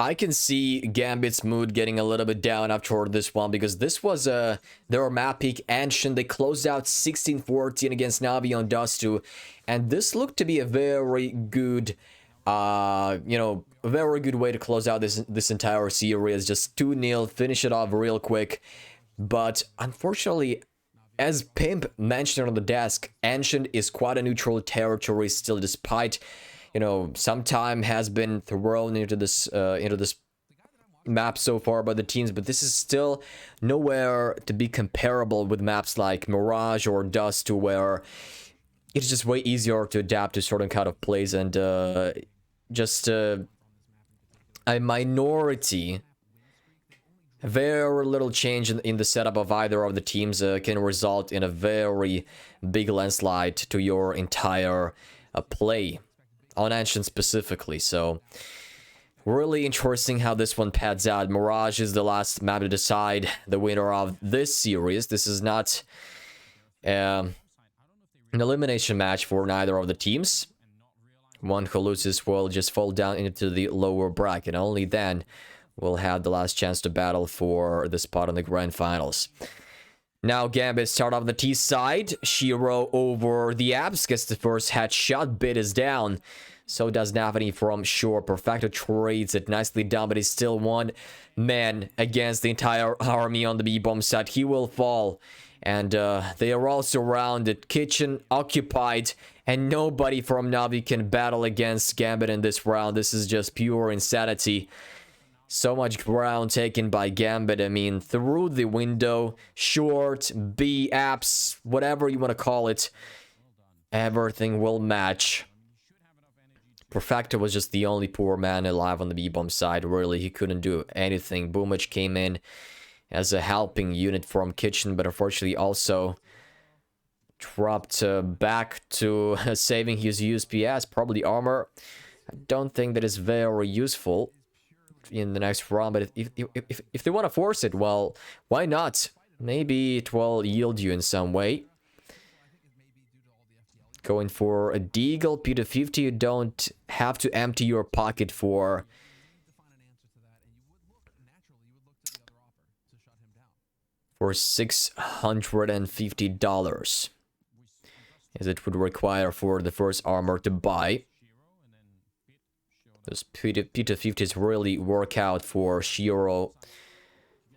I can see Gambit's mood getting a little bit down after this one, because this was their map pick Ancient. They closed out 16-14 against Navi on Dust 2, and this looked to be a very good, a very good way to close out this entire series. Just 2-0, finish it off real quick. But unfortunately, as Pimp mentioned on the desk, Ancient is quite a neutral territory still, despite, some time has been thrown into this map so far by the teams, but this is still nowhere to be comparable with maps like Mirage or Dust 2, where it's just way easier to adapt to certain kind of plays, and just a minority, very little change in the setup of either of the teams can result in a very big landslide to your entire play on Ancient specifically. So really interesting how this one pads out. Mirage is the last map to decide the winner of this series. This is not an elimination match for neither of the teams. One who loses will just fall down into the lower bracket. Only then will have the last chance to battle for the spot in the grand finals. Now Gambit start off the T side. Shiro over the Abs gets the first headshot. Bit is down. So does NAVI from shore. Perfecto trades it nicely done, but he's still one man against the entire army on the B-bomb side. He will fall. And they are all surrounded. Kitchen occupied. And nobody from NAVI can battle against Gambit in this round. This is just pure insanity. So much ground taken by Gambit. I mean, through the window, short, B, apps, whatever you want to call it, everything will match. Perfecto was just the only poor man alive on the B-bomb side. Really, he couldn't do anything. Boomich came in as a helping unit from Kitchen, but unfortunately also dropped back to saving his USPS, probably armor. I don't think that is very useful in the next round, but if they want to force it, well, why not? Maybe it will yield you in some way. Going for a Deagle, P250, you don't have to empty your pocket for $650, as it would require for the first armor to buy. Those P250s really work out for Shiro,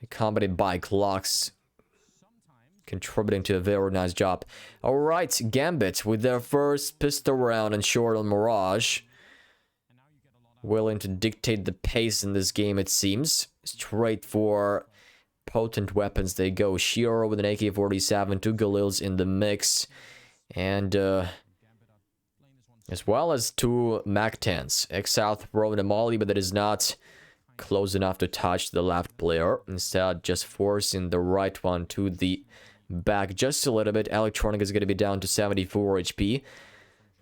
accompanied by clocks, contributing to a very nice job. Alright, Gambit with their first pistol round and short on Mirage. Willing to dictate the pace in this game, it seems. Straight for potent weapons they go. Shiro with an AK-47, 2 Galils in the mix, and as well as 2 MAC-10s. Exile throwing a molly, but that is not close enough to touch the left player. Instead, just forcing the right one to the back just a little bit. Electronic is going to be down to 74 HP.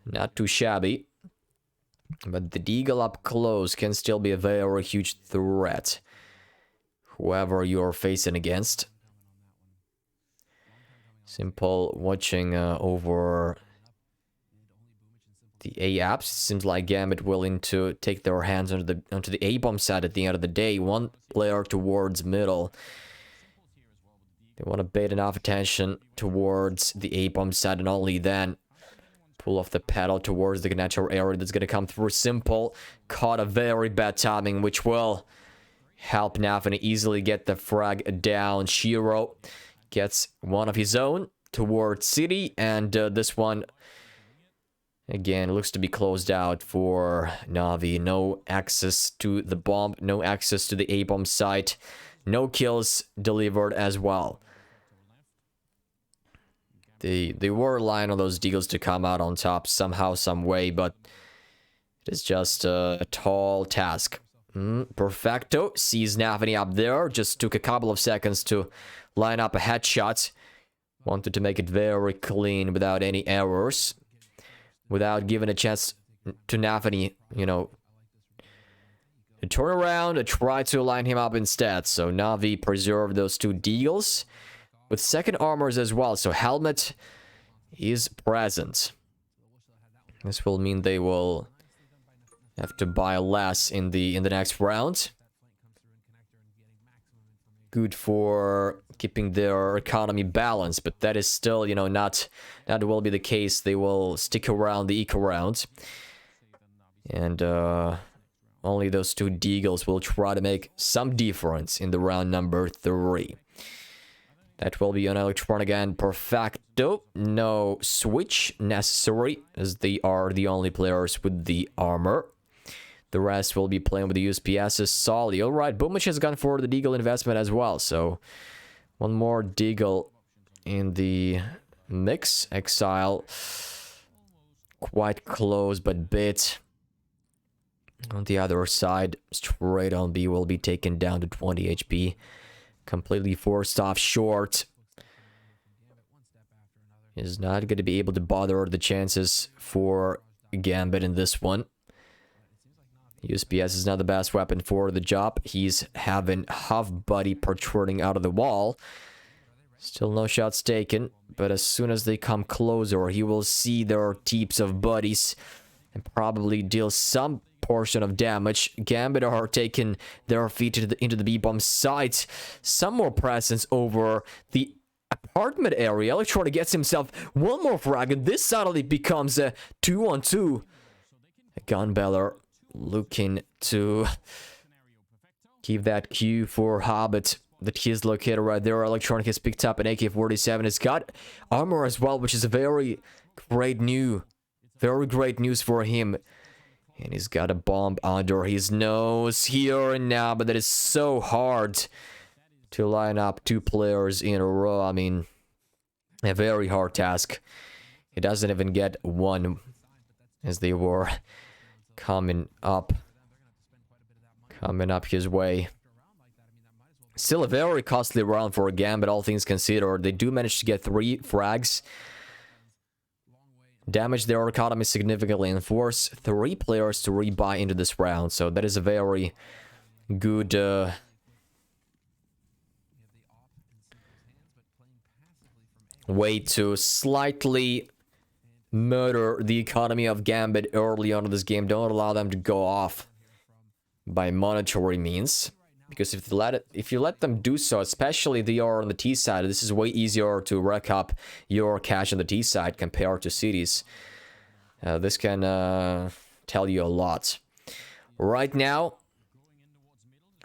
Not too shabby. But the Deagle up close can still be a very huge threat, whoever you're facing against. Simple watching over the A apps. Seems like Gambit willing to take their hands onto the A bomb side at the end of the day. One player towards middle. They want to bait enough attention towards the A bomb side, and only then pull off the pedal towards the natural area that's going to come through. Simple caught a very bad timing, which will help NAVI easily get the frag down. Shiro gets one of his own towards City, and this one again looks to be closed out for NAVI. No access to the bomb, no access to the A-bomb site, no kills delivered as well. They were relying on those deals to come out on top somehow, some way, but it is just a tall task. Perfecto sees NAVI up there. Just took a couple of seconds to line up a headshot. Wanted to make it very clean without any errors, without giving a chance to NAVI, to turn around and try to line him up instead. So NAVI preserved those 2 deals with second armors as well. So helmet is present. This will mean they will Have to buy less in the next round. Good for keeping their economy balanced, but that is still, you know, not will be the case. They will stick around the eco round. And only those two deagles will try to make some difference in the round number 3. That will be an electronic and perfecto. No switch necessary, as they are the only players with the armor. The rest will be playing with the USPS's solid. Alright, Boomich has gone for the deagle investment as well. So, one more deagle in the mix. Exile. Quite close, but bit. On the other side, straight on B will be taken down to 20 HP. Completely forced off short. Is not going to be able to bother the chances for Gambit in this one. USPS is not the best weapon for the job. He's having Huff Buddy protruding out of the wall. Still no shots taken, but as soon as they come closer, he will see their teeps of buddies and probably deal some portion of damage. Gambit are taking their feet into the B-bomb site. Some more presence over the apartment area. Electronic gets himself one more frag, and this suddenly becomes a 2-on-2. Gunbeller looking to keep that Q for Hobbit that he's located right there. Electronic has picked up an AK-47. It's got armor as well, which is a very great news for him. And he's got a bomb under his nose here and now, but that is so hard to line up 2 players in a row. I mean, a very hard task. He doesn't even get one as they were coming up his way. Still a very costly round for a Gambit, all things considered. They do manage to get 3 frags. Damage their economy significantly and force 3 players to rebuy into this round. So that is a very good way to slightly murder the economy of Gambit early on in this game. Don't allow them to go off by monetary means. Because if you let them do so, especially they are on the T side, this is way easier to rack up your cash on the T side compared to cities. This can tell you a lot. Right now,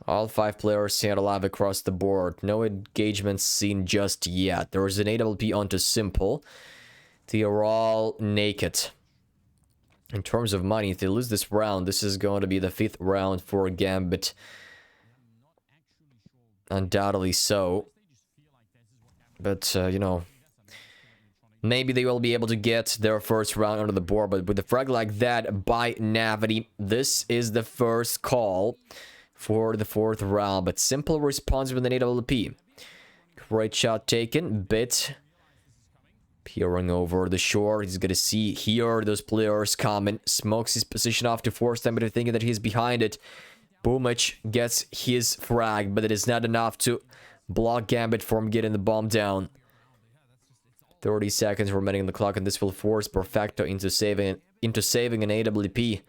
all 5 players stand alive across the board. No engagements seen just yet. There is an AWP onto Simple. They are all naked. In terms of money, if they lose this round, this is going to be the 5th round for Gambit. Undoubtedly so. But, you know, maybe they will be able to get their first round under the board. But with a frag like that by NAVI, this is the first call for the 4th round. But Simple responds with an AWP. Great shot taken. Bit peering over the shore. He's going to see here those players coming. Smokes his position off to force them into thinking that he's behind it. Boomich gets his frag, but it is not enough to block Gambit from getting the bomb down. 30 seconds remaining on the clock, and this will force Perfecto into saving an AWP.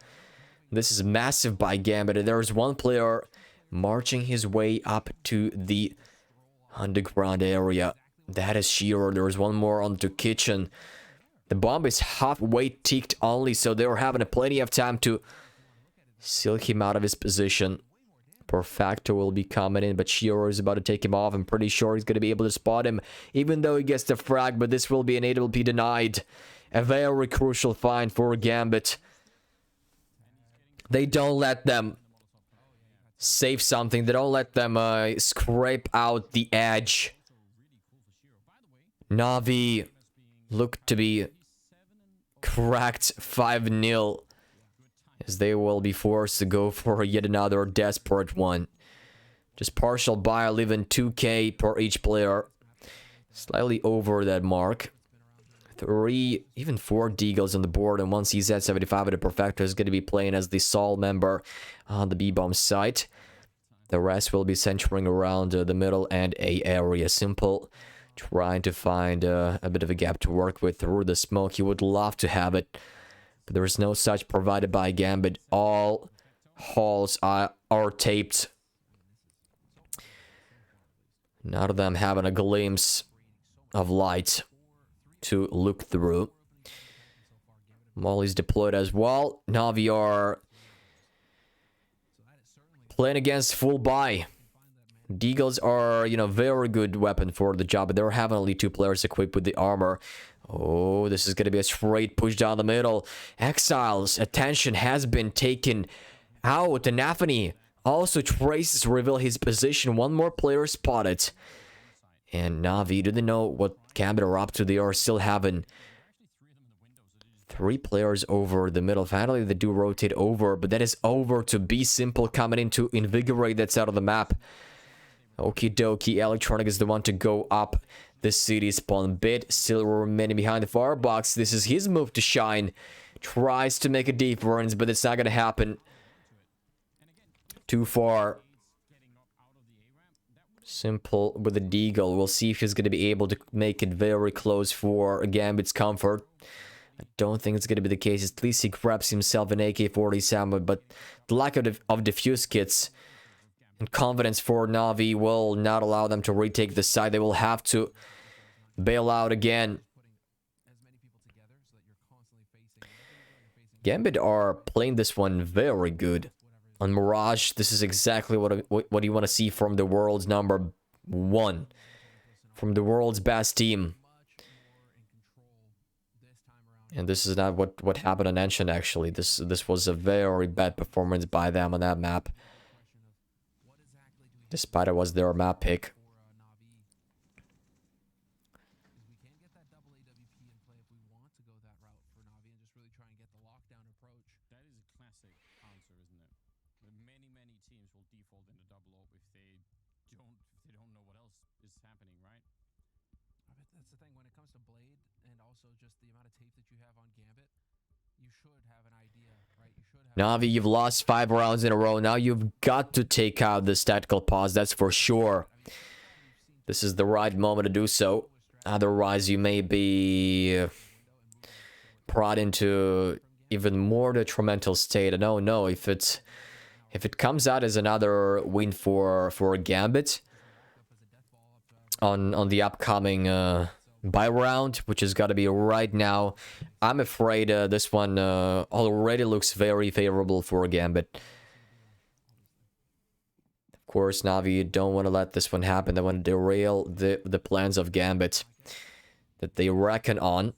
This is massive by Gambit, and there is one player marching his way up to the underground area. That is Shearer. There is one more onto Kitchen. The bomb is halfway ticked only, so they are having plenty of time to seal him out of his position. Perfecto will be coming in, but Shearer is about to take him off. I'm pretty sure he's going to be able to spot him, even though he gets the frag, but this will be an AWP denied. A very crucial find for Gambit. They don't let them save something. They don't let them scrape out the edge. NAVI looked to be cracked 5-0. As they will be forced to go for yet another desperate one. Just partial buy, leaving 2k per each player. Slightly over that mark. 3, even 4 deagles on the board, and 1 CZ75 at a Perfecto is going to be playing as the sole member on the B-bomb site. The rest will be centering around the middle and A area. Simple, trying to find a bit of a gap to work with through the smoke. He would love to have it But there is no such provided by Gambit. All halls are taped. None of them having a glimpse of light to look through. Molly's deployed as well. NAVI are playing against full buy. Deagles are, you know, very good weapon for the job, but they're having only 2 players equipped with the armor. Oh, this is going to be a straight push down the middle. Exile's attention has been taken out. And NAVI also traces to reveal his position. One more player spotted. And NAVI, do they know what Gambit are up to? They are still having 3 players over the middle. Finally, they do rotate over, but that is over to Be Simple coming in to invigorate that side of the map. Okie dokie, Electronic is the one to go up the city spawn bit. Still remaining behind the firebox. This is his move to shine. Tries to make a difference, but it's not going to happen. Too far. Simple with the Deagle. We'll see if he's going to be able to make it very close for Gambit's comfort. I don't think it's going to be the case. At least he grabs himself an AK-47, but the lack of defuse kits and confidence for NAVI will not allow them to retake the side. They will have to bail out again. Gambit are playing this one very good. On Mirage, this is exactly what you want to see from the world's #1. From the world's best team. And this is not what happened on Ancient, actually. This was a very bad performance by them on that map. Despite it was their map pick. NAVI, you've lost 5 rounds in a row. Now you've got to take out this tactical pause, that's for sure. This is the right moment to do so. Otherwise, you may be brought into even more detrimental state. I don't know if it comes out as another win for Gambit on the upcoming buy round, which has got to be right now. I'm afraid this one already looks very favorable for Gambit. Of course, NAVI, you don't want to let this one happen. They want to derail the plans of Gambit that they reckon on.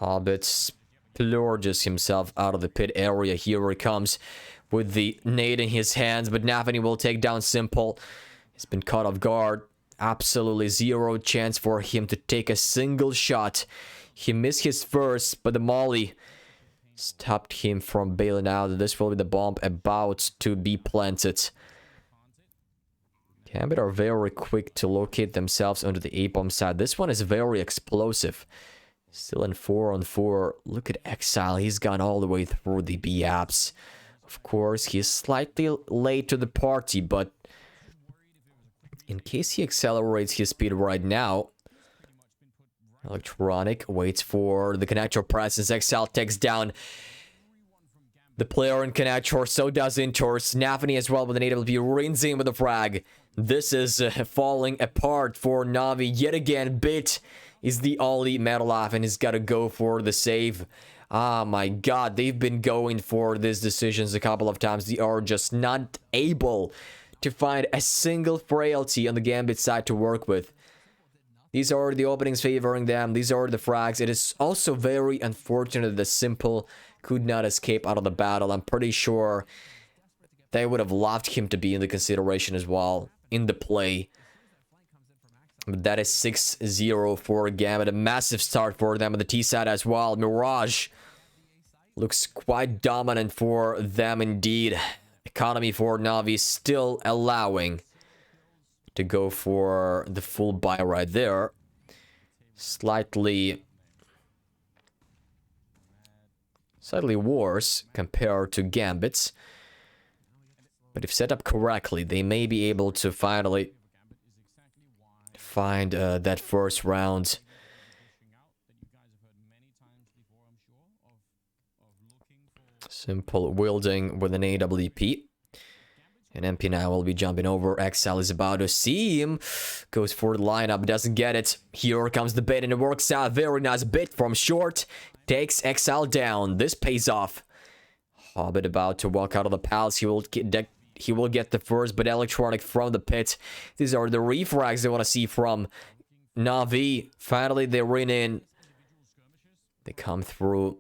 Hobbit splurges himself out of the pit area. Here he comes with the nade in his hands, but NAVI will take down Simple. He's been caught off guard. Absolutely zero chance for him to take a single shot. He missed his first, but the molly stopped him from bailing out. This will be the bomb about to be planted. Gambit are very quick to locate themselves under the A-bomb side. This one is very explosive. Still in 4-on-4. Look at Exile. He's gone all the way through the B-apps. Of course, he's slightly late to the party, but in case he accelerates his speed right now, Electronic waits for the connector presence. Exile takes down the player in connector, so does Intors. NAVI as well with an AWP, rings in with a frag. This is falling apart for NAVI yet again. Bit is the only metal off, and he's got to go for the save. Ah, my God, they've been going for these decisions a couple of times. They are just not able to find a single frailty on the Gambit side to work with. These are the openings favoring them. These are the frags. It is also very unfortunate that Simple could not escape out of the battle. I'm pretty sure they would have loved him to be in the consideration as well in the play. But that is 6-0 for Gambit. A massive start for them on the T side as well. Mirage looks quite dominant for them indeed. Economy for NAVI still allowing to go for the full buy right there. Slightly worse compared to Gambit's. But if set up correctly, they may be able to finally find that first round. Simple wielding with an AWP. And MP now will be jumping over. XL is about to see him. Goes for the lineup, doesn't get it. Here comes the bait and it works out. Very nice bait from short. Takes XL down. This pays off. Hobbit about to walk out of the palace. He will get the first, but Electronic from the pit. These are the refrags they want to see from NAVI. Finally, they win in. They come through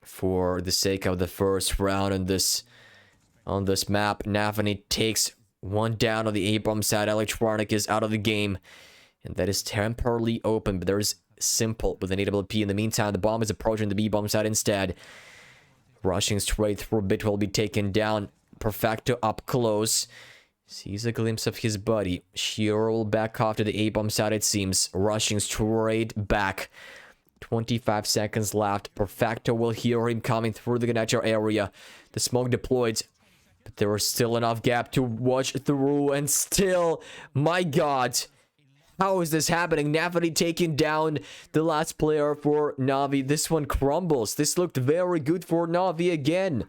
for the sake of the first round on this map. NAVI takes one down on the A-bomb side. Electronic is out of the game, and that is temporarily open, but there's Simple with an AWP. In the meantime, the bomb is approaching the B-bomb side instead. Rushing straight through, Bit will be taken down. Perfecto up close. Sees a glimpse of his buddy. Shearer will back off to the A-bomb side, it seems. Rushing straight back. 25 seconds left. Perfecto will hear him coming through the connector area. The smoke deployed. But there was still enough gap to watch through. And still, my god. How is this happening? NAVI taking down the last player for NAVI. This one crumbles. This looked very good for NAVI again.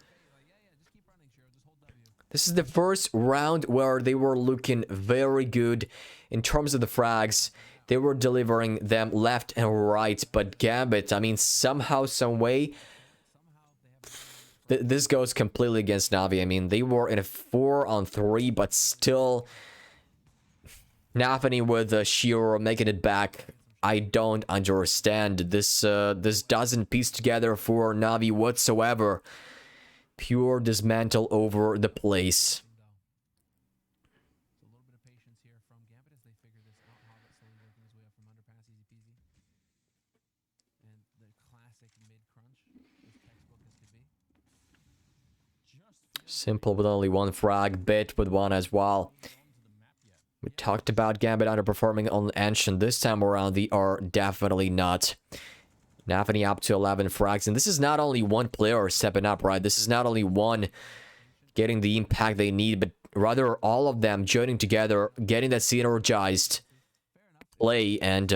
This is the first round where they were looking very good in terms of the frags. They were delivering them left and right. But Gambit, I mean, somehow, some way, this goes completely against NAVI. I mean, they were in a 4-on-3, but still, NAVI with Shearer making it back. I don't understand. This doesn't piece together for NAVI whatsoever. Pure dismantle over the place. Simple with only one frag, Bit with one as well. We talked about Gambit underperforming on Ancient. This time around, they are definitely not. NAVI up to 11 frags. And this is not only one player stepping up, right? This is not only one getting the impact they need, but rather all of them joining together, getting that synergized play, and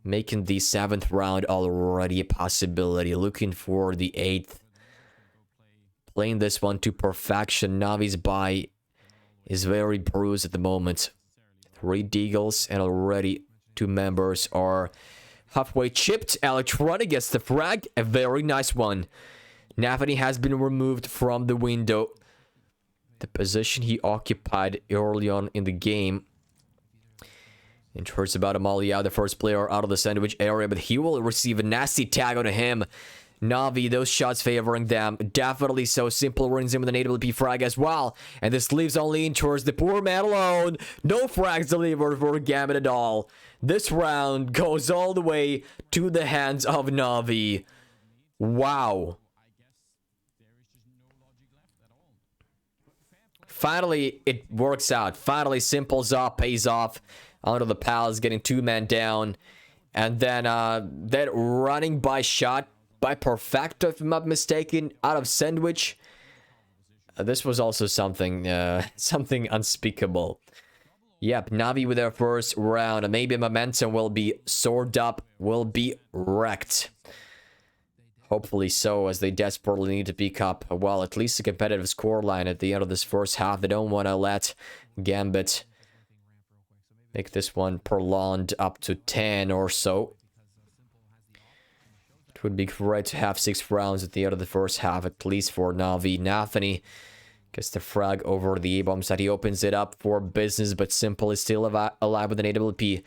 making the 7th round already a possibility. Looking for the 8th. Playing this one to perfection. NAVI's buy is very bruised at the moment. 3 deagles, and already 2 members are halfway chipped. Electronic gets the frag. A very nice one. NAVI has been removed from the window. The position he occupied early on in the game. And turns about Amalia, the first player out of the sandwich area, but he will receive a nasty tag on him. NAVI, those shots favoring them. Definitely so. Simple runs in with an AWP frag as well. And this leaves only in towards the poor man alone. No frags delivered for Gambit at all. This round goes all the way to the hands of NAVI. Wow. Finally, it works out. Finally, Simple's up, pays off. Onto the palace, getting 2 men down. And then that running by shot by Perfecto, if I'm not mistaken, out of sandwich. This was also something something unspeakable. Yep, NAVI with their first round. Maybe momentum will be soared up, will be wrecked. Hopefully so, as they desperately need to pick up, well, at least a competitive scoreline at the end of this first half. They don't want to let Gambit make this one prolonged up to 10 or so. It would be great to have 6 rounds at the end of the first half, at least for NAVI. NAVI gets the frag over the A-bomb side. He opens it up for business, but Simple is still alive with an AWP.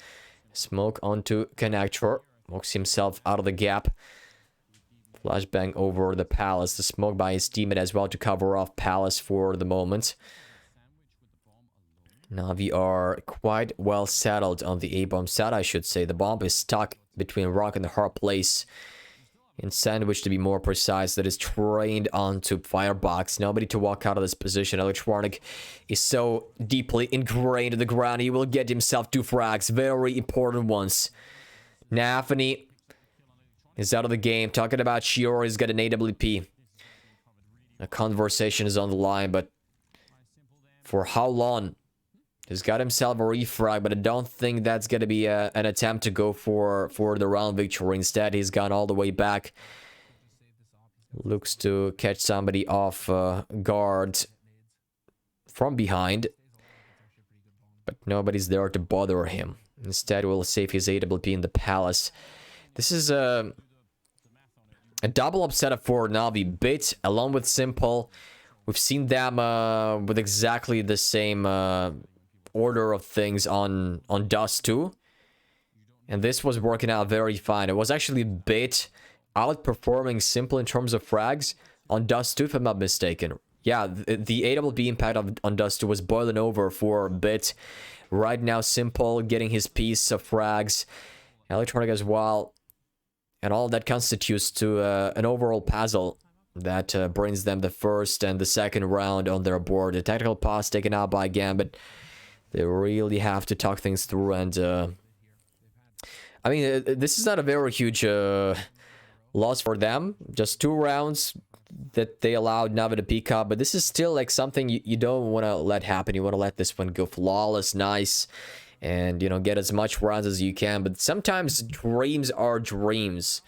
Smoke onto connector. Walks himself out of the gap. Flashbang over the palace. The smoke by his teammate as well to cover off palace for the moment. NAVI are quite well settled on the A-bomb side, I should say. The bomb is stuck between rock and the hard place. In sandwich, to be more precise, that is trained onto firebox. Nobody to walk out of this position. Electronic is so deeply ingrained in the ground. He will get himself 2 frags. Very important ones. NAVI is out of the game. Talking about Shearer, he's got an AWP. A conversation is on the line, but for how long? He's got himself a refrag, but I don't think that's going to be an attempt to go for the round victory. Instead, he's gone all the way back. Looks to catch somebody off guard from behind. But nobody's there to bother him. Instead, we'll save his AWP in the palace. This is a double up setup for Navi. Bit along with Simple. We've seen them with exactly the same order of things on Dust 2. And this was working out very fine. It was actually Bit outperforming Simple in terms of frags on Dust 2, if I'm not mistaken. Yeah, the AWP impact on Dust 2 was boiling over for Bit. Right now, Simple getting his piece of frags. Electronic as well. And all that constitutes to an overall puzzle that brings them the first and the second round on their board. The tactical pause taken out by Gambit. They really have to talk things through. And I mean, this is not a very huge loss for them. Just 2 rounds that they allowed Navi to pick up. But this is still like something you don't want to let happen. You want to let this one go flawless, nice. And, you know, get as much rounds as you can. But sometimes dreams are dreams.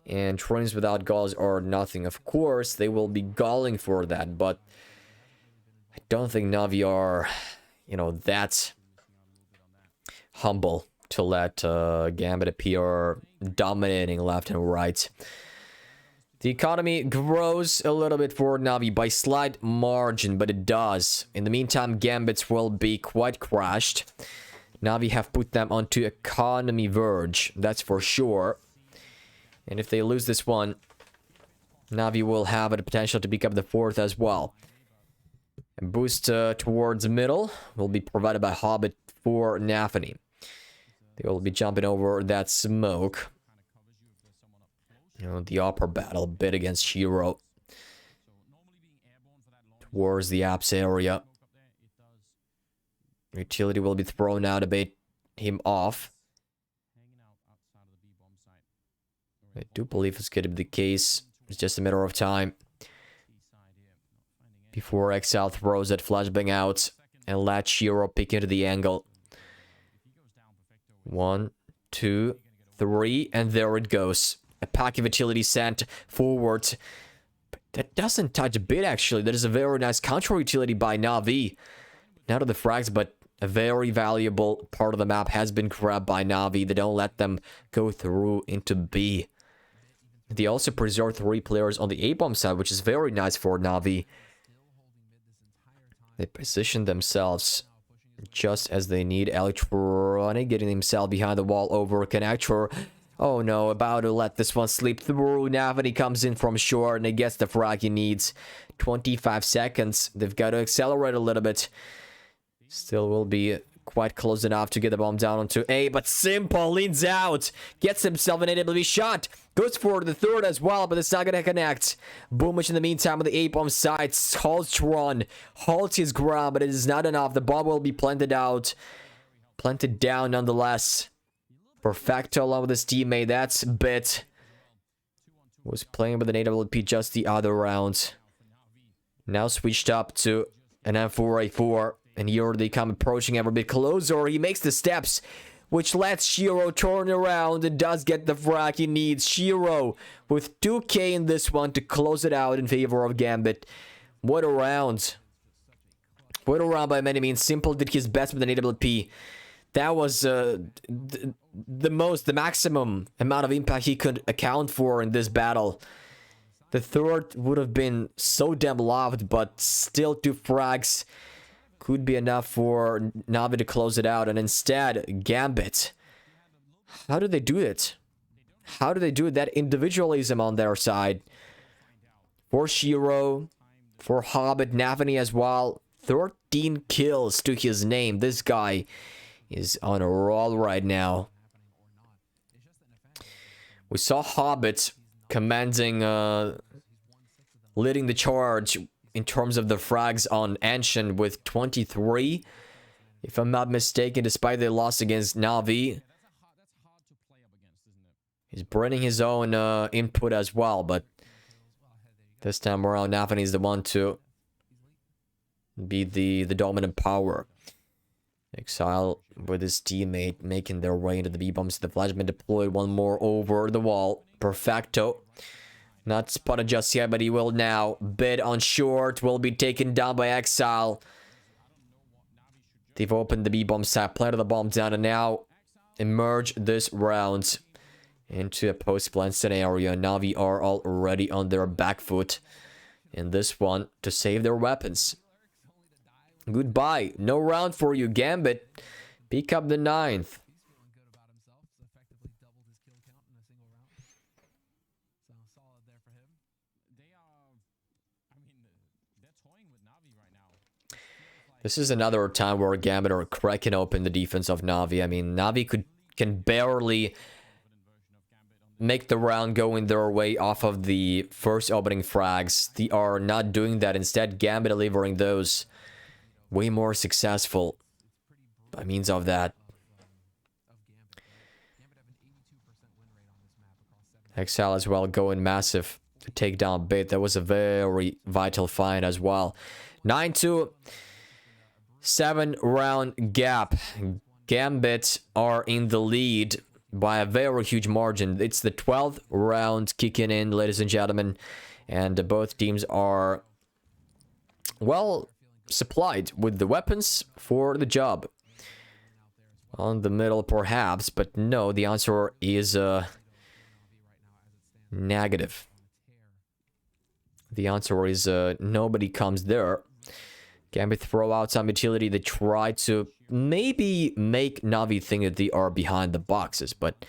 And dreams without goals are nothing. Of course, they will be galling for that. But I don't think Navi are, you know, that humble to let Gambit appear dominating left and right. The economy grows a little bit for Navi by slight margin, but it does. In the meantime, Gambits will be quite crashed. Navi have put them onto economy verge, that's for sure. And if they lose this one, Navi will have the potential to pick up the 4th as well. A boost towards middle will be provided by Hobbit for NAVI. They will be jumping over that smoke. You know, the upper battle bit against Shiro. Towards the apps area. Utility will be thrown out to bait him off. I do believe it's going to be the case. It's just a matter of time before Exile throws that flashbang out and let Shiro pick into the angle. 1, 2, 3, and there it goes. A pack of utility sent forward. But that doesn't touch a bit, actually. That is a very nice counter utility by Navi. Not of the frags, but a very valuable part of the map has been grabbed by Navi. They don't let them go through into B. They also preserve 3 players on the A-bomb side, which is very nice for Navi. They position themselves just as they need. Electronic getting himself behind the wall over connector. Oh no, about to let this one slip through. NAVI comes in from short and he gets the frag he needs. 25 seconds. They've got to accelerate a little bit. Still will be quite close enough to get the bomb down onto A, but Simple leans out, gets himself an AWP shot, goes for the 3rd as well, but it's not gonna connect. Boomich in the meantime on the A-bomb side, halts run, halts his ground, but it is not enough. The bomb will be planted down nonetheless. Perfecto along with his teammate, that's Bit. Was playing with an AWP just the other round. Now switched up to an M4A4. And here they come approaching ever bit closer. He makes the steps, which lets Shiro turn around and does get the frag he needs. Shiro with 2k in this one to close it out in favor of Gambit. What a round. What a round by many means. Simple did his best with an AWP. That was the maximum amount of impact he could account for in this battle. The 3rd would have been so damn loved, but still 2 frags could be enough for Navi to close it out. And instead, Gambit. How do they do it? How do they do it? That individualism on their side. For Shiro, for Hobbit, NAVI as well. 13 kills to his name. This guy is on a roll right now. We saw Hobbit commanding, leading the charge in terms of the frags on Ancient with 23. If I'm not mistaken, despite their loss against Navi. He's bringing his own input as well, but this time around, Navi is the one to be the dominant power. Exile with his teammate making their way into the B-bombs. The flashman deployed one more over the wall. Perfecto. Not spotted just yet, but he will now. Bid on short, will be taken down by Exile. They've opened the B-bomb side, planted the bomb down, and now emerge this round into a post-plant scenario. Navi are already on their back foot in this one to save their weapons. Goodbye. No round for you, Gambit. Pick up the 9th. This is another time where Gambit are cracking open the defense of Navi. I mean, Navi can barely make the round go in their way off of the first opening frags. They are not doing that. Instead, Gambit delivering those way more successful by means of that. Exile as well going massive to take down Bit. That was a very vital find as well. 9-2. 7-round gap. Gambit are in the lead by a very huge margin. It's the 12th round kicking in, ladies and gentlemen. And both teams are, well, supplied with the weapons for the job. On the middle, perhaps, but no, the answer is negative. The answer is nobody comes there. Gambit throw out some utility. They try to maybe make Navi think that they are behind the boxes, but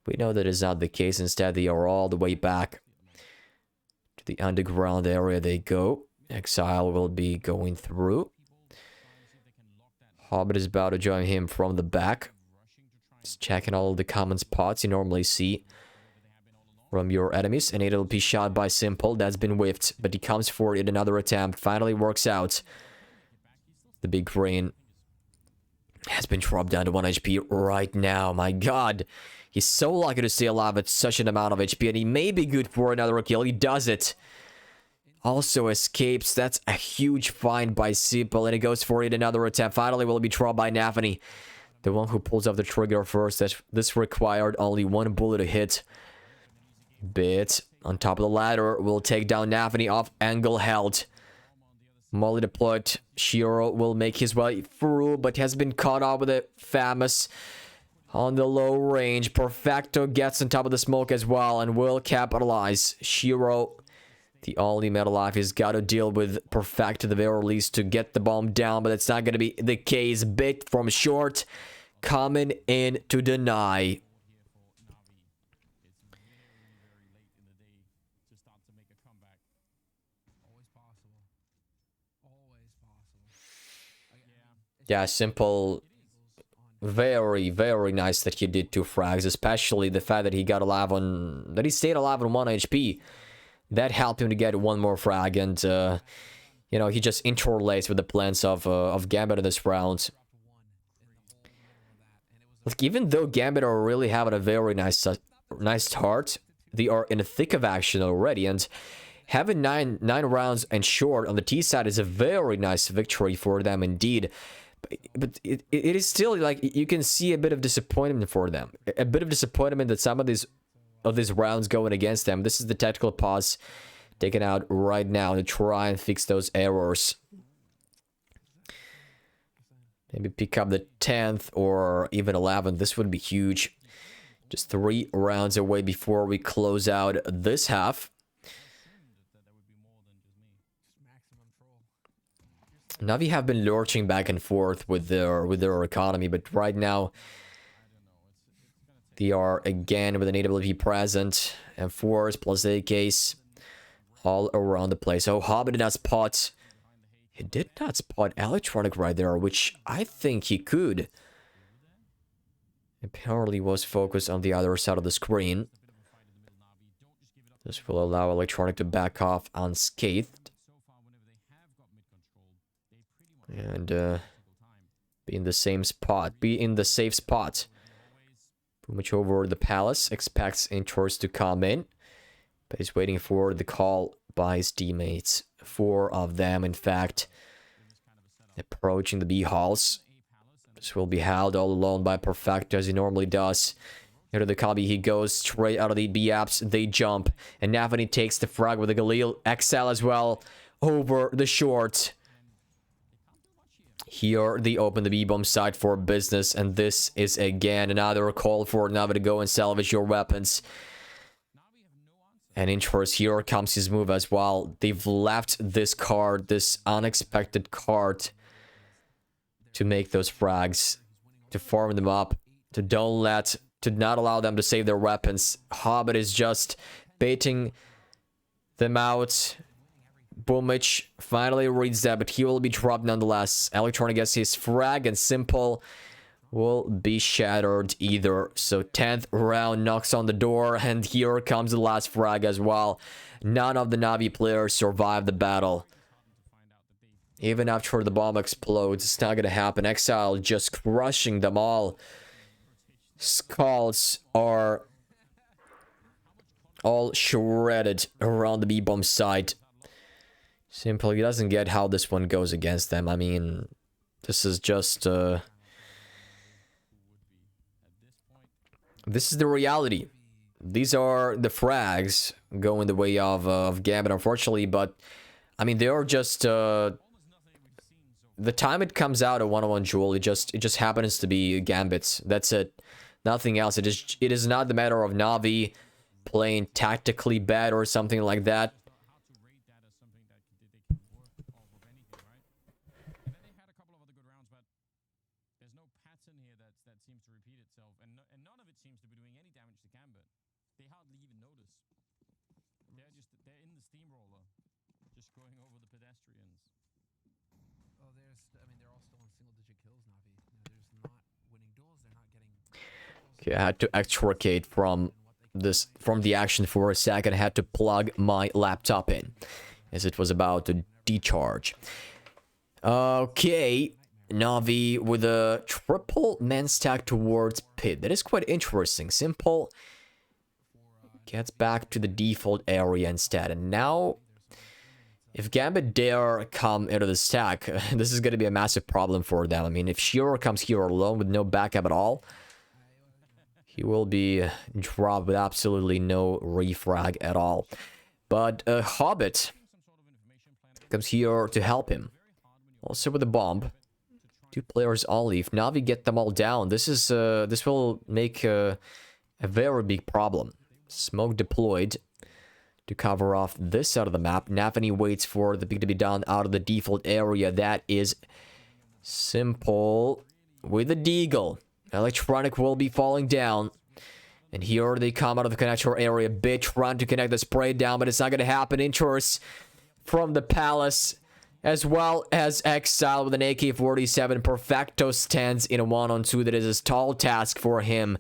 we know that is not the case. Instead, they are all the way back to the underground area they go. Exile will be going through. Hobbit is about to join him from the back. Just checking all the common spots you normally see from your enemies. And it'll be shot by Simple. That's been whiffed, but he comes for it. Another attempt. Finally works out. The big green has been dropped down to 1 HP right now. My god. He's so lucky to stay alive at such an amount of HP. And he may be good for another kill. He does it. Also escapes. That's a huge find by Simple. And he goes for it. Another attempt. Finally will be dropped by NAVI. The one who pulls off the trigger first. This required only one bullet to hit. Bit on top of the ladder will take down NAVI off angle held. Molly deployed. Shiro will make his way through, but has been caught up with it. Famous on the low range. Perfecto gets on top of the smoke as well and will capitalize. Shiro, the only metal life, he's got to deal with Perfecto at the very least to get the bomb down, but it's not going to be the case. Bit from short coming in to deny. Yeah, Simple. Very, very nice that he did 2 frags, especially the fact that he got alive on... that he stayed alive on 1 HP. That helped him to get 1 more frag, and, you know, he just interlaced with the plans of Gambit in this round. Like, even though Gambit are really having a very nice start, they are in the thick of action already, and having nine rounds and short on the T side is a very nice victory for them indeed. But it is still, like, you can see a bit of disappointment for them. A bit of disappointment that some of these rounds going against them. This is the tactical pause taken out right now to try and fix those errors. Maybe pick up the 10th or even 11th. This would be huge. Just 3 rounds away before we close out this half. Navi have been lurching back and forth with their economy, but right now they are again with an AWP present and force plus AKs all around the place. Oh, Hobbit did not spot. He did not spot Electronic right there, which I think he could. Apparently was focused on the other side of the screen. This will allow Electronic to back off unscathed. And be in the same spot. Be in the safe spot. Pumic over the palace. Expects intros to come in. But he's waiting for the call by his teammates. 4 of them, in fact, approaching the B halls. This will be held all alone by Perfecto as he normally does. Here to the Kabi, he goes straight out of the B-apps, they jump, and NAVI takes the frag with the Galil, Exile as well, over the short. Here they open the B-bomb side for business, and this is again another call for NAVI to go and salvage your weapons. And Inchorus, here comes his move as well. They've left this card, this unexpected card, to make those frags, to farm them up, to not allow them to save their weapons. Hobbit is just baiting them out. Boomich finally reads that, but he will be dropped nonetheless. Electronic gets his frag, and Simple will be shattered either. So 10th round knocks on the door, and here comes the last frag as well. None of the NAVI players survive the battle. Even after the bomb explodes, it's not gonna happen. Exile just crushing them all. Skulls are all shredded around the B-bomb site. Simple, he doesn't get how this one goes against them. I mean, this is just... this is the reality. These are the frags going the way of Gambit, unfortunately, but... I mean, they are just... the time it comes out a one-on-one duel, it just happens to be Gambits. That's it. Nothing else. It is not the matter of NAVI playing tactically bad or something like that. Okay, I had to extricate from the action for a second. I had to plug my laptop in as it was about to decharge. Okay, NAVI with a triple man stack towards pit. That is quite interesting. Simple gets back to the default area instead, and now if Gambit dare come into the stack, this is going to be a massive problem for them. I mean, if Shiro comes here alone with no backup at all, he will be dropped with absolutely no refrag at all. But Hobbit comes here to help him. Also with a bomb. 2 players all leave. NAVI get them all down. This will make a very big problem. Smoke deployed to cover off this side of the map. NAVI waits for the pick to be done out of the default area. That is Simple with a deagle. Electronic will be falling down. And here they come out of the connector area. Bitch run to connect the spray down, but it's not going to happen. Inchors from the palace, as well as Exile with an AK-47. Perfecto stands in a 1-on-2. That is a tall task for him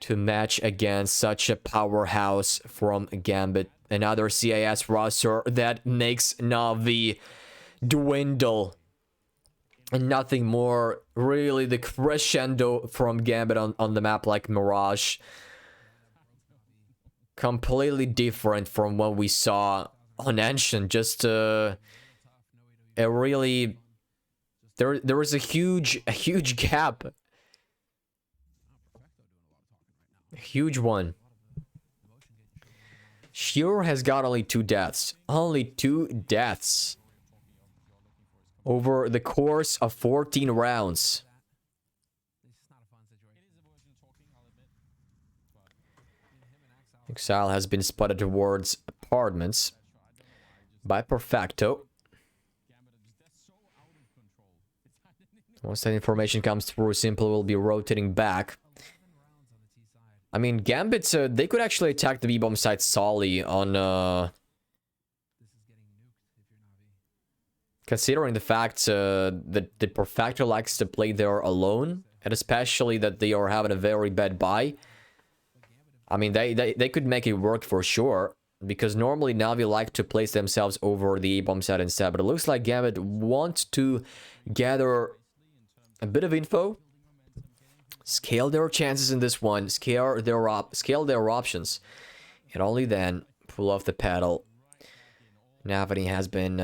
to match against such a powerhouse from Gambit. Another CIS roster that makes NAVI dwindle. And nothing more, really, the crescendo from Gambit on the map like Mirage. Completely different from what we saw on Ancient. Just a really... There was a huge gap. A huge one. Shiro has got only 2 deaths. Only 2 deaths. Over the course of 14 rounds. Exile has been spotted towards apartments by Perfecto. Once that information comes through, Simple will be rotating back. I mean, Gambit, they could actually attack the B-bomb site solely on... Considering the fact that the Perfecto likes to play there alone, and especially that they are having a very bad buy, I mean, they could make it work for sure, because normally NAVI like to place themselves over the A-bomb side instead, but it looks like Gambit wants to gather a bit of info, scale their chances in this one, scale their options, and only then pull off the pedal. NAVI has been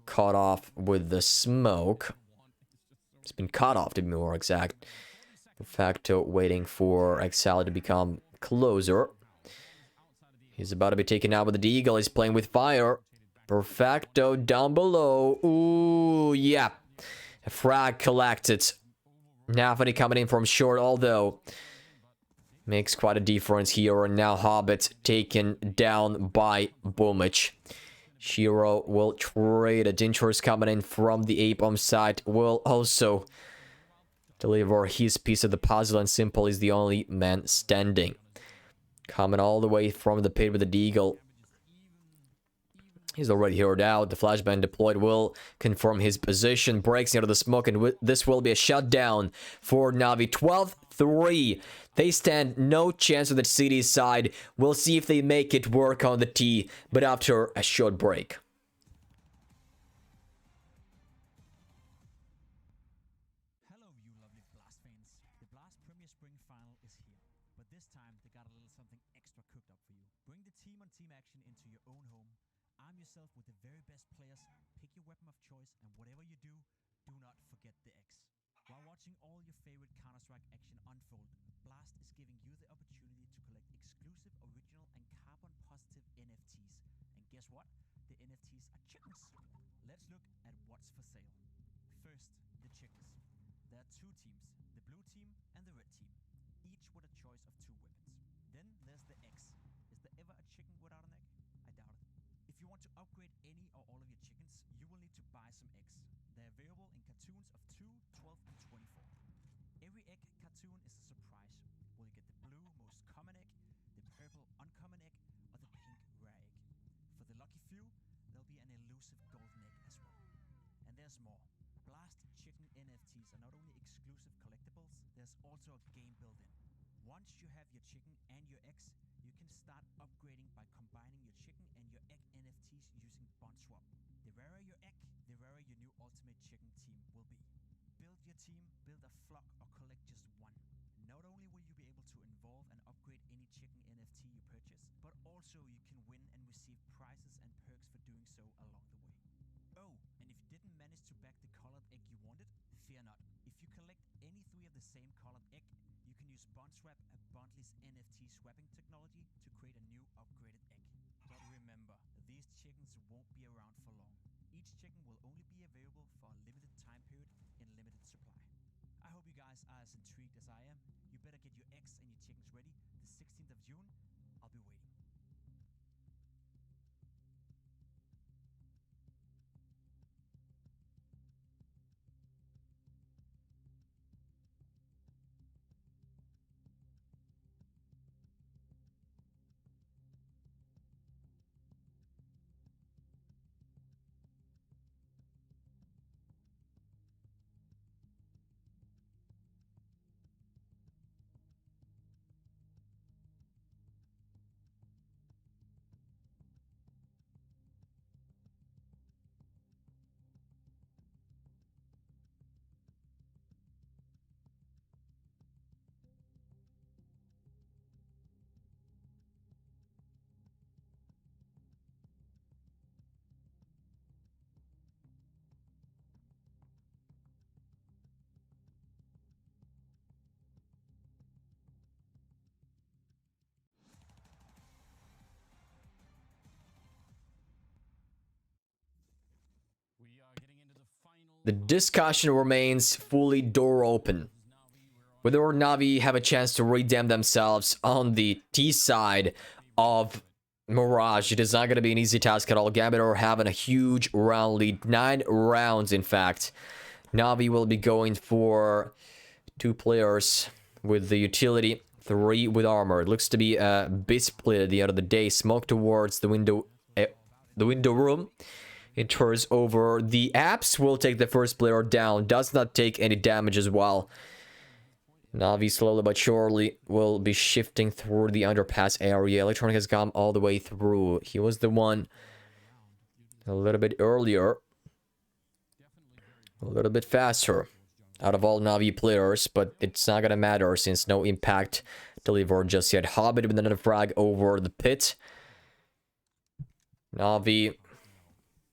caught off with the smoke. It's been cut off, to be more exact. Perfecto waiting for Exile to become closer. He's about to be taken out with the Deagle. He's playing with fire. Perfecto down below. Ooh, yeah. A frag collected. NAVI coming in from short, although makes quite a difference here. And now Hobbit taken down by Boomich. Shiro will trade. A Dincher's coming in from the A-bomb side. Will also deliver his piece of the puzzle, and Simple is the only man standing. Coming all the way from the pit with the Deagle. He's already heard out. The flashbang deployed will confirm his position. Breaks into the smoke, and this will be a shutdown for NAVI. 12-3. They stand no chance on the city side. We'll see if they make it work on the T, but after a short break. Hello, you lovely Blast fans. The Blast Premier Spring Final is here, but this time they got a little something extra cooked up for you. Bring the team-on-team action into your own home. Arm yourself with the very best players. Pick your weapon of choice, and whatever you do, do not forget the X. While watching all your favorite Counter-Strike action unfold, Blast is giving you the opportunity to collect exclusive, original, and carbon-positive NFTs. And guess what? The NFTs are chickens. Let's look at what's for sale. First, the chickens. There are two teams, the blue team and the red team, each with a choice of two weapons. Then there's the X. Is there ever a chicken without an egg? I doubt it. If you want to upgrade any or all of your chickens, you will need to buy some eggs. They're available in cartoons of 2, 12, and 24. Every egg cartoon is a surprise. Will you get the blue, most common egg, the purple, uncommon egg, or the pink, rare egg? For the lucky few, there'll be an elusive golden egg as well. And there's more. Blast Chicken NFTs are not only exclusive collectibles, there's also a game built-in. Once you have your chicken and your eggs, you can start upgrading by combining your chicken and your egg NFTs using Bond Swap. The rarer your egg, the rarer your new ultimate chicken team will be. Build your team, build a flock, or collect just one. Not only will you be able to involve and upgrade any chicken NFT you purchase, but also you can win and receive prizes and perks for doing so along the way. Oh, and if you didn't manage to back the colored egg you wanted, fear not. If you collect any 3 of the same colored egg, you can use BondSwap, a Bondless NFT swapping technology, to create a new upgraded egg. But remember, these chickens won't be around for long. Each chicken will only be available for a limited time period in limited supply. I hope you guys are as intrigued as I am. You better get your eggs and your chickens ready. The 16th of June, I'll be waiting. The discussion remains fully door open. Whether or NAVI have a chance to redeem themselves on the T side of Mirage, it is not going to be an easy task at all. Gambit are having a huge round lead. 9 rounds, in fact. NAVI will be going for 2 players with the utility, 3 with armor. It looks to be a bit split at the end of the day. Smoke towards the window room. It turns over. The apps will take the first player down. Does not take any damage as well. NAVI slowly but surely will be shifting through the underpass area. Electronic has gone all the way through. He was the one a little bit earlier. A little bit faster out of all NAVI players, but it's not gonna matter since no impact delivered just yet. Hobbit with another frag over the pit. NAVI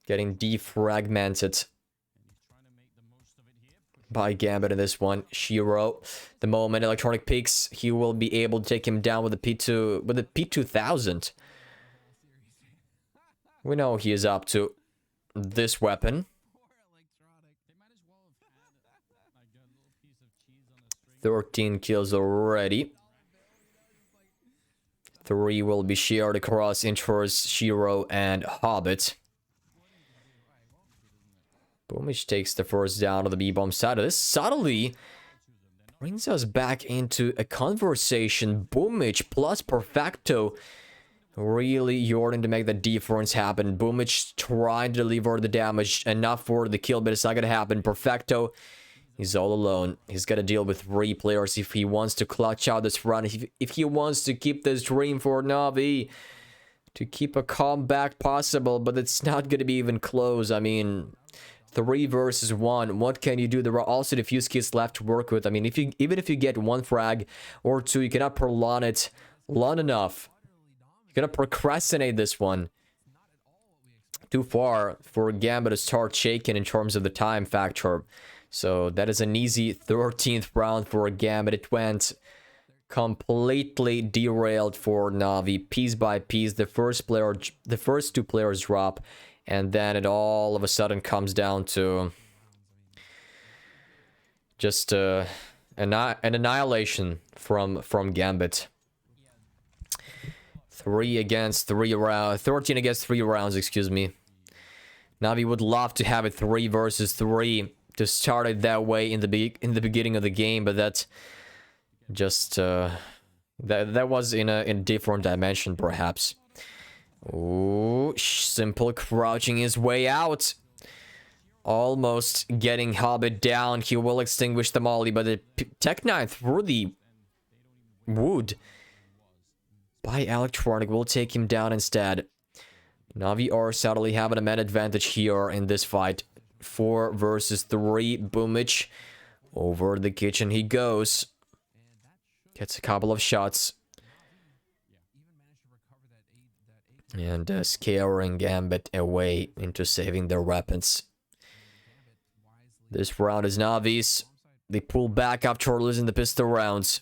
getting defragmented. by Gambit in this one. Shiro, the moment Electronic peaks, he will be able to take him down with the P2000. We know he is up to this weapon. 13 kills already. 3 will be shared across Intros, Shiro, and Hobbit. Boomich takes the first down of the B-bomb side. This subtly brings us back into a conversation. Boomich plus Perfecto really yearning to make the difference happen. Boomich trying to deliver the damage enough for the kill, but it's not going to happen. Perfecto, he's all alone. He's got to deal with 3 players if he wants to clutch out this run. If he wants to keep this dream for Navi, to keep a comeback possible, but it's not going to be even close. I mean, 3 versus 1. What can you do? There are also the few skills left to work with. I mean, even if you get 1 frag or 2, you cannot prolong it long enough. You're gonna procrastinate this one too far for Gambit to start shaking in terms of the time factor. So that is an easy 13th round for Gambit. It went completely derailed for Navi. Piece by piece, the first 2 players drop, and then it all of a sudden comes down to just an annihilation from Gambit. 13 against 3 rounds, excuse me. Navi would love to have it 3 versus 3 to start it that way in the beginning of the game, but that's just that was in a different dimension, perhaps. Ooh, Simple crouching his way out. Almost getting Hobbit down. He will extinguish the molly, but the Tech 9 through the wood by Electronic will take him down instead. Navi are sadly having a man advantage here in this fight. 4 versus 3. Boomich over the kitchen he goes. Gets a couple of shots. And scaring Gambit away into saving their weapons. This round is Navi's. They pull back after losing the pistol rounds.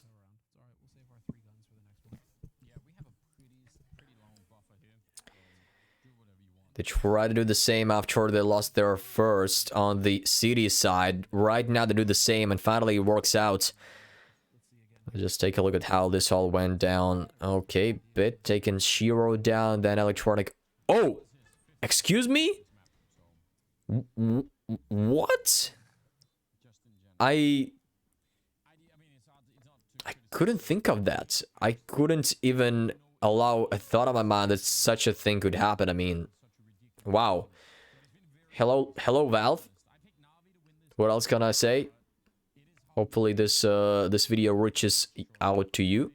They try to do the same after they lost their first on the city side. Right now they do the same, and finally it works out. Let's just take a look at how this all went down. Okay, Bit taking Shiro down, then Electronic. Oh! Excuse me? What? I couldn't think of that. I couldn't even allow a thought of my mind that such a thing could happen. I mean, wow. Hello Valve. What else can I say? Hopefully this this video reaches out to you.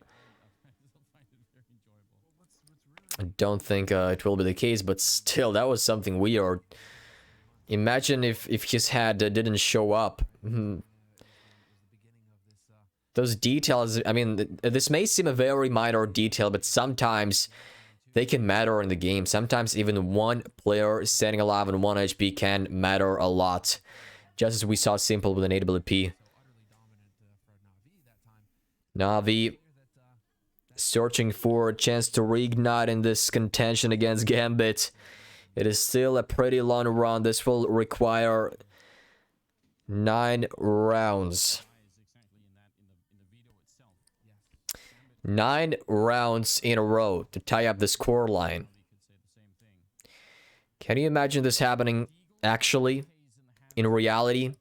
I don't think it will be the case, but still, that was something weird. Imagine if his head didn't show up. Those details, I mean, this may seem a very minor detail, but sometimes they can matter in the game. Sometimes even one player standing alive on 1 HP can matter a lot. Just as we saw Simple with an AWP. Navi searching for a chance to reignite in this contention against Gambit. It is still a pretty long run. This will require 9 rounds. 9 rounds in a row to tie up the score line. Can you imagine this happening actually? In reality?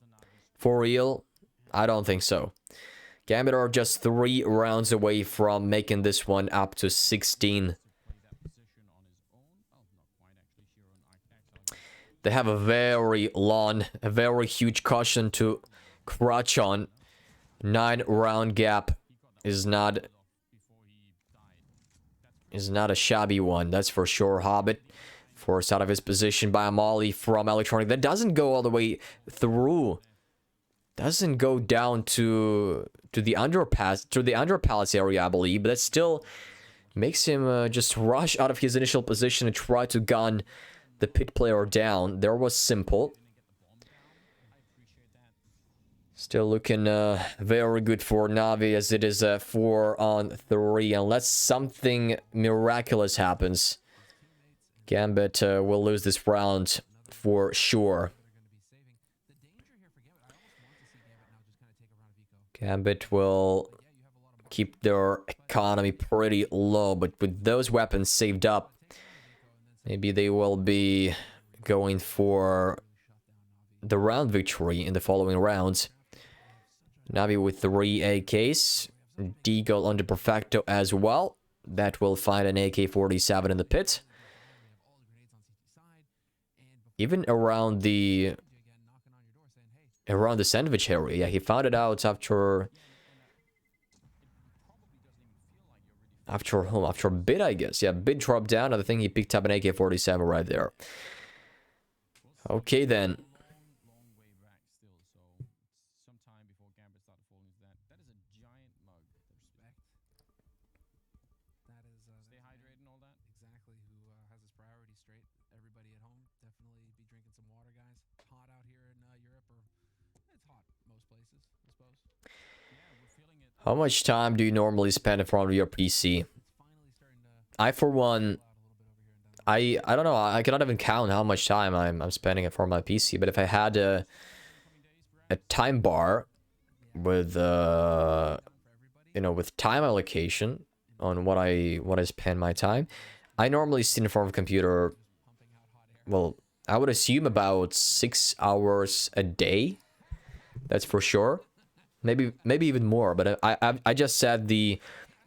For real? I don't think so. Gambit are just 3 rounds away from making this one up to 16. They have a very long, a very huge caution to crouch on. 9 round gap is not a shabby one, that's for sure. Hobbit forced out of his position by a molly from Electronic. That doesn't go all the way through. Doesn't go down to the underpass, to the underpalace area, I believe. But that still makes him just rush out of his initial position and try to gun the pit player down. There was Simple. Still looking very good for Navi, as it is 4-on-3, unless something miraculous happens. Gambit will lose this round for sure. Gambit will keep their economy pretty low, but with those weapons saved up, maybe they will be going for the round victory in the following rounds. Navi with 3 AKs, Deagle under Perfecto as well. That will find an AK-47 in the pit. Even around the sandwich area. Yeah, he found it out after a bit, I guess. Yeah, bit dropped down. I think he picked up an AK-47 right there. Okay, then. How much time do you normally spend in front of your PC? I, for one, I don't know. I cannot even count how much time I'm spending in front of my PC. But if I had a time bar with with time allocation on what I spend my time, I normally sit in front of a computer. Well, I would assume about 6 hours a day. That's for sure. Maybe even more, but I just said the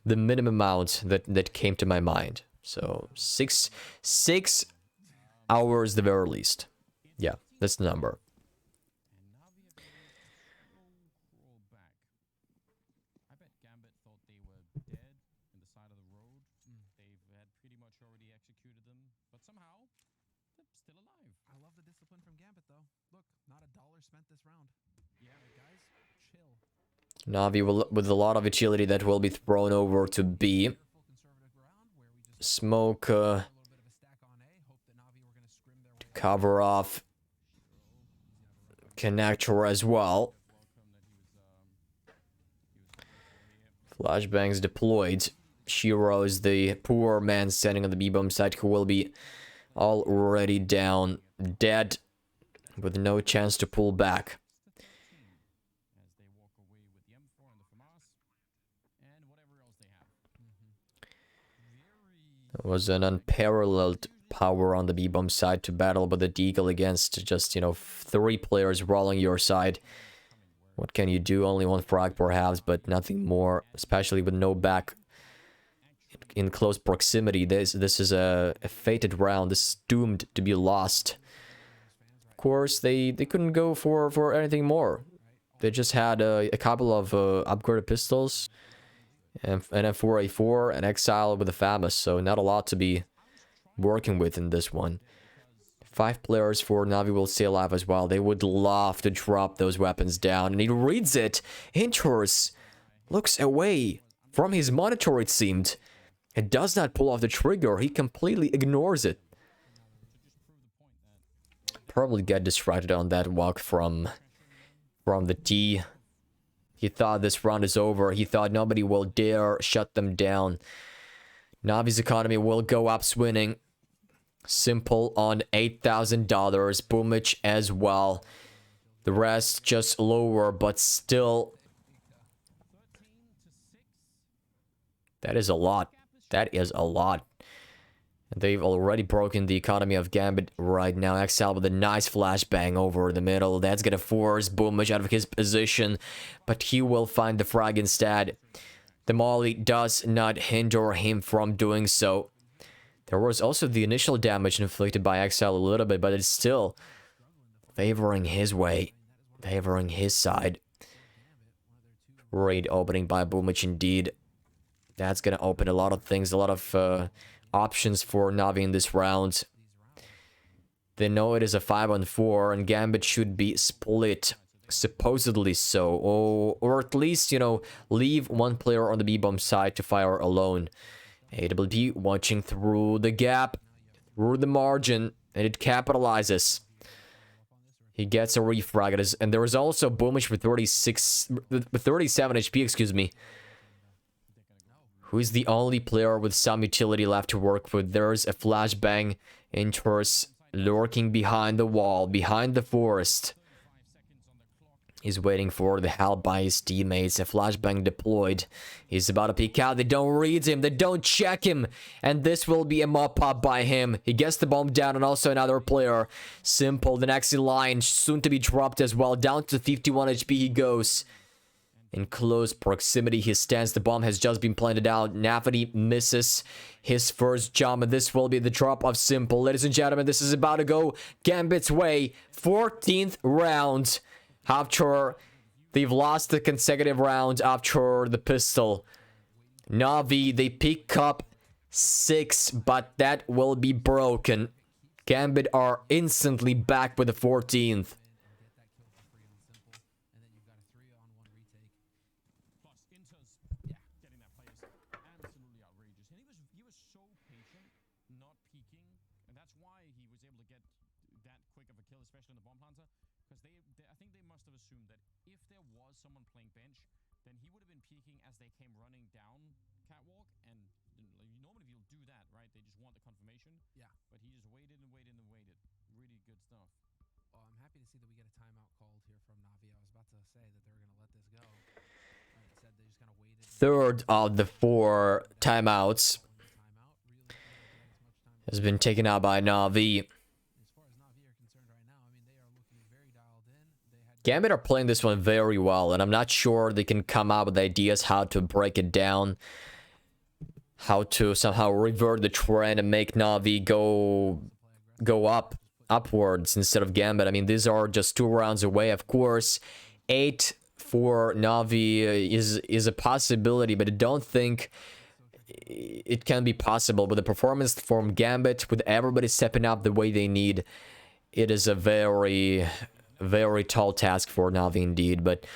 minimum amount that came to my mind. So 6 hours the very least. Yeah, that's the number. I bet Gambit thought they were dead in the side of the road. They've had pretty much already executed them, but somehow they're still alive. I love the discipline from Gambit, though. Look, not a dollar spent this round. Yeah, guys, chill. Navi will, with a lot of agility that will be thrown over to B. Smoke to cover off connector as well. Flashbangs deployed. Shiro is the poor man standing on the B-bomb side, who will be already down, dead, with no chance to pull back. It was an unparalleled power on the B-bomb side to battle with the Deagle against just, 3 players rolling your side. What can you do? Only 1 frag perhaps, but nothing more, especially with no back in close proximity. This is a fated round. This is doomed to be lost. Of course, they couldn't go for anything more. They just had a couple of upgraded pistols, and a 4A4, and Exile with the Famous, so not a lot to be working with in this one. 5 players for Navi will stay alive as well. They would love to drop those weapons down, and he reads it, enters, looks away from his monitor, it seemed, and does not pull off the trigger. He completely ignores it. Probably get distracted on that walk from the T. He thought this round is over. He thought nobody will dare shut them down. Navi's economy will go up swinging. Simple on $8,000. Boomich as well. The rest just lower, but still. That is a lot. That is a lot. They've already broken the economy of Gambit right now. Exile with a nice flashbang over the middle. That's gonna force Boomich out of his position, but he will find the frag instead. The molly does not hinder him from doing so. There was also the initial damage inflicted by Exile a little bit, but it's still favoring his way, favoring his side. Great opening by Boomich indeed. That's gonna open a lot of things, a lot of options for Navi in this round. They know it is a 5-on-4, and Gambit should be split, supposedly so, or at least, leave 1 player on the B-bomb side to fire alone. AWP watching through the gap, through the margin, and it capitalizes. He gets a refrag, and there is also Boomish with 37 HP, excuse me. Who is the only player with some utility left to work with? There's a flashbang Intrus lurking behind the wall, behind the forest. He's waiting for the help by his teammates. A flashbang deployed. He's about to peek out. They don't read him. They don't check him. And this will be a mop-up by him. He gets the bomb down, and also another player. Simple, the next in line, soon to be dropped as well. Down to 51 HP he goes. In close proximity, he stands. The bomb has just been planted out. NAVI misses his first jump, and this will be the drop of Simple. Ladies and gentlemen, this is about to go Gambit's way. 14th round. After they've lost the consecutive round after the pistol. NAVI, they pick up 6, but that will be broken. Gambit are instantly back with the 14th. Third of the 4 timeouts has been taken out by NAVI. Gambit are playing this one very well, and I'm not sure they can come up with ideas how to break it down, how to somehow revert the trend and make NAVI go upwards instead of Gambit. I mean, these are just 2 rounds away, of course. 8 for NAVI is a possibility, but I don't think it can be possible. With the performance from Gambit, with everybody stepping up the way they need, it is a very, very tall task for NAVI indeed. But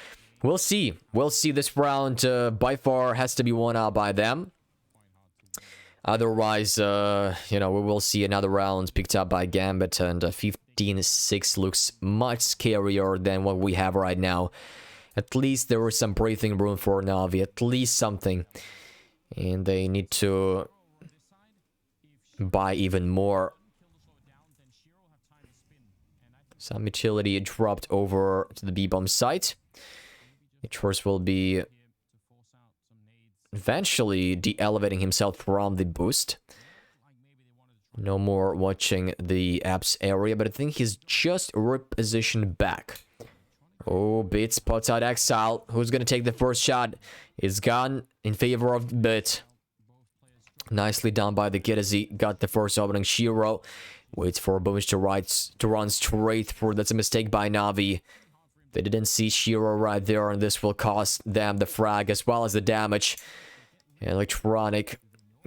we'll see. We'll see. This round by far has to be won out by them. Otherwise, you know, we will see another round picked up by Gambit, and 15-6 looks much scarier than what we have right now. At least there was some breathing room for NAVI, at least something. And they need to buy even more. Some utility dropped over to the B-bomb site. Intrus will be eventually de-elevating himself from the boost. No more watching the apps area, but I think he's just repositioned back. Oh, Bit spots out Exile. Who's going to take the first shot? It's gone in favor of Bit. Nicely done by the kid as he got the first opening. Shiro waits for Boomish to run straight through. That's a mistake by NAVI. They didn't see Shiro right there, and this will cost them the frag as well as the damage. Electronic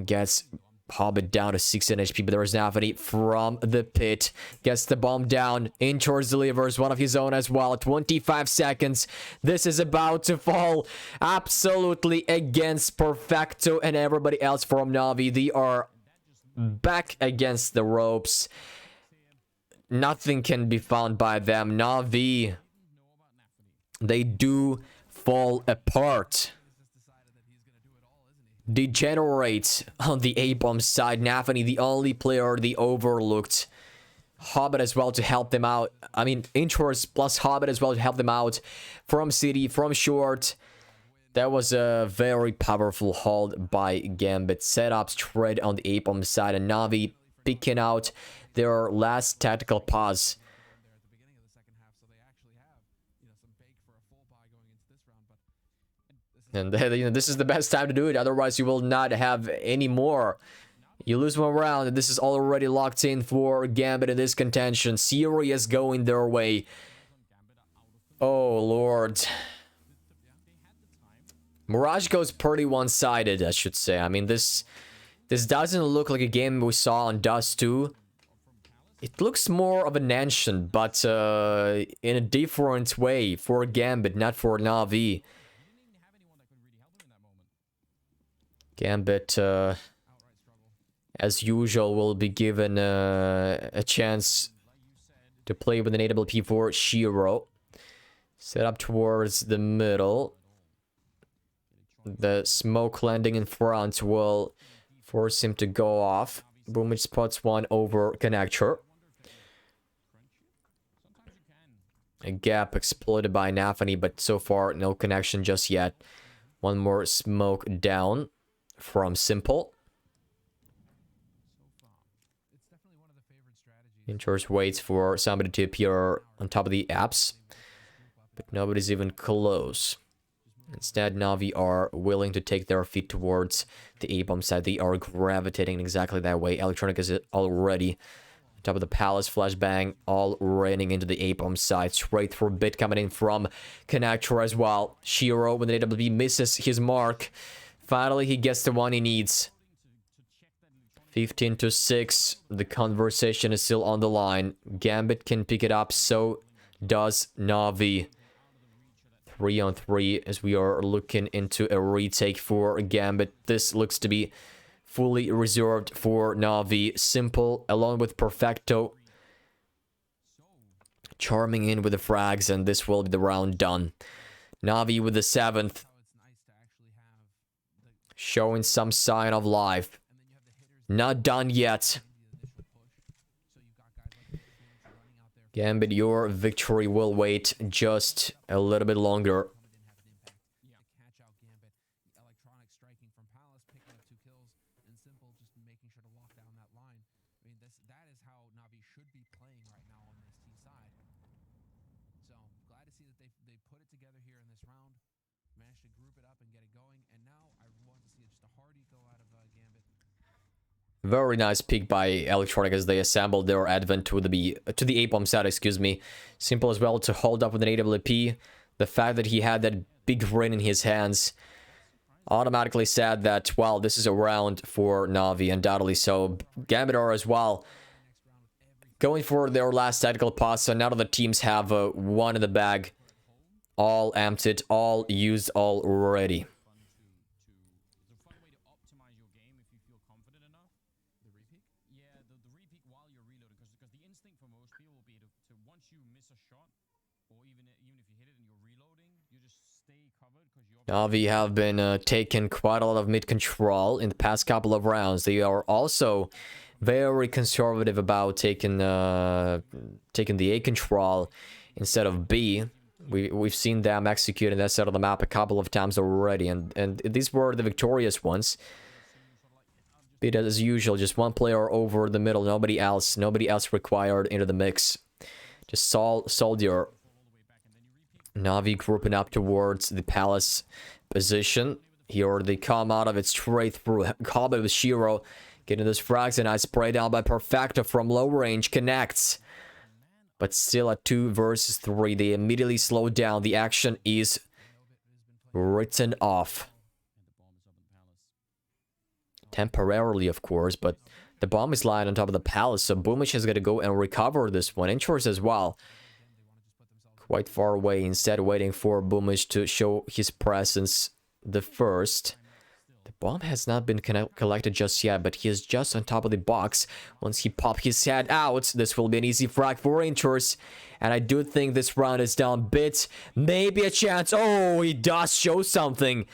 gets Hobbit down to 16 HP, but there is NAVI from the pit. Gets the bomb down. Intrus delivers one of his own as well. 25 seconds. This is about to fall absolutely against Perfecto and everybody else from NAVI. They are back against the ropes. Nothing can be found by them. NAVI, they do fall apart. Degenerates on the A-bomb side. NAVI, the only player they overlooked. Hobbit as well to help them out. I mean, Intrus plus Hobbit as well to help them out. From City, from Short. That was a very powerful hold by Gambit. Setups trade on the A-bomb side, and NAVI picking out their last tactical pause. And you know, this is the best time to do it, otherwise you will not have any more. You lose one round, and this is already locked in for Gambit in this contention. Serious going their way. Oh, Lord. Mirage goes pretty one-sided, I should say. I mean, this doesn't look like a game we saw on Dust 2. It looks more of an ancient, but in a different way for Gambit, not for NAVI. Gambit, as usual, will be given a chance to play with an AWP for Shiro. Set up towards the middle. The smoke landing in front will force him to go off. Boomage spots one over connector. A gap exploited by NAVI, but so far no connection just yet. One more smoke down from Simple. Inchers waits for somebody to appear on top of the apps, but nobody's even close. Instead, NAVI are willing to take their feet towards the A-bomb side. They are gravitating exactly that way. Electronic is already on top of the Palace. Flashbang all raining into the A-bomb side. Straight for Bit coming in from Connector as well. Shiro, when the AWP misses his mark, finally he gets the one he needs. 15-6. The conversation is still on the line. Gambit can pick it up, so does NAVI. 3-on-3 as we are looking into a retake for Gambit. This looks to be fully reserved for NAVI. Simple, along with Perfecto, charming in with the frags, and this will be the round done. NAVI with the 7th, showing some sign of life. Not done yet. Gambit, your victory will wait just a little bit longer. Very nice pick by Electronic as they assembled their advent to the A-bomb side, excuse me. Simple as well to hold up with an AWP. The fact that he had that big ring in his hands automatically said that, well, this is a round for NAVI, undoubtedly so. Gambit are as well going for their last tactical pass, so now that the teams have one in the bag, all emptied, all used already. NAVI have been taking quite a lot of mid control in the past couple of rounds. They are also very conservative about taking the A control instead of B. We've seen them executing that side of the map a couple of times already, and these were the victorious ones. But as usual, just one player over the middle, nobody else required into the mix. Just Soldier. NAVI grouping up towards the Palace position. Here they come out of it straight through combat with Shiro. Getting this frags, and I spray down by Perfecto from low range. Connects. But still at 2 versus 3. They immediately slow down. The action is written off. Temporarily, of course, but the bomb is lying on top of the Palace, so Boomage is going to go and recover this one. Inchors as well. Quite far away, instead waiting for Boomage to show his presence the first. The bomb has not been collected just yet, but he is just on top of the box. Once he pops his head out, this will be an easy frag for Inchors. And I do think this round is down Bit. Maybe a chance. Oh, he does show something.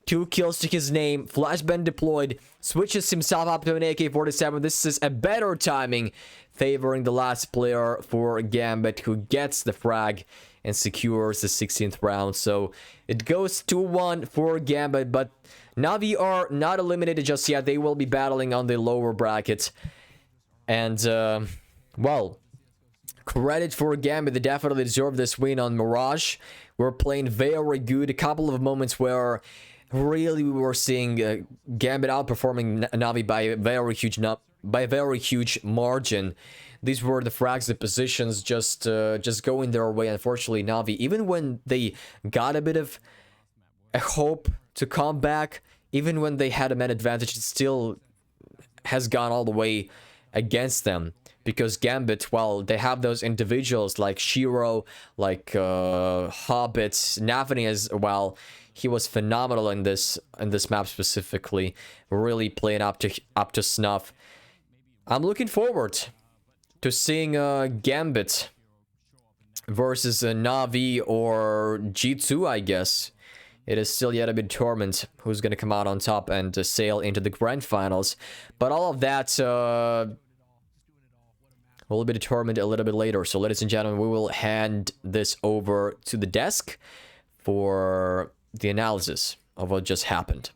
2 kills to his name. Flashbang deployed. Switches himself up to an AK-47. This is a better timing, favoring the last player for Gambit, who gets the frag and secures the 16th round. So it goes 2-1 for Gambit, but NAVI are not eliminated just yet. They will be battling on the lower bracket. And, well, credit for Gambit. They definitely deserve this win on Mirage. We're playing very good. A couple of moments where really we were seeing Gambit outperforming NAVI by a very huge margin. These were the frags, the positions just going their way. Unfortunately, NAVI, even when they got a bit of a hope to come back, even when they had a man advantage, it still has gone all the way against them. Because Gambit, well, they have those individuals like Shiro, like Hobbit, NAVI as well. He was phenomenal in this map specifically, really playing up to snuff. I'm looking forward to seeing Gambit versus Navi or G2, I guess. It is still yet to be determined who's going to come out on top and sail into the grand finals. But all of that will be determined a little bit later. So, ladies and gentlemen, we will hand this over to the desk for the analysis of what just happened.